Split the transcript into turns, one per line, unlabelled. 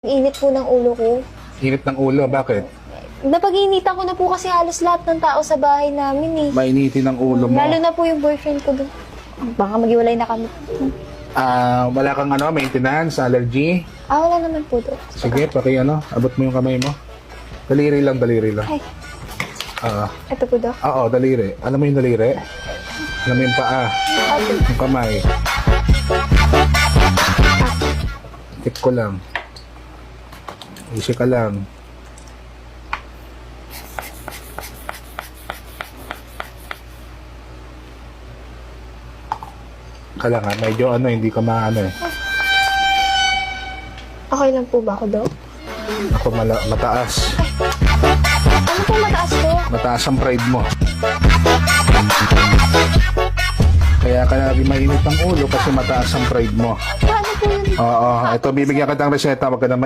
Init po ng ulo ko.
Init ng ulo, bakit?
Napag-iinitan ko na po kasi halos lahat ng tao sa bahay namin eh.
Mainitin ang ulo mo.
Lalo na po yung boyfriend ko doon. Baka maghiwalay na kami.
Wala kang maintenance, allergy?
Wala naman po doon.
Sige, abot mo yung kamay mo. Daliri lang.
Ay,
Ah,
ito po doon.
oo, daliri. Alam mo yung daliri? Alam mo yung paa? Yung kamay. Tip ko lang. Easy ka lang. Kala nga, medyo hindi ka maano eh.
Okay lang po ba ako doon?
Ako mataas.
Ano po mataas ko?
Mataas ang pride mo. Kaya ka naging mainit ang ulo kasi mataas ang pride mo.
Paano po yun?
Oo, ito bibigyan ka ng reseta, wag ka na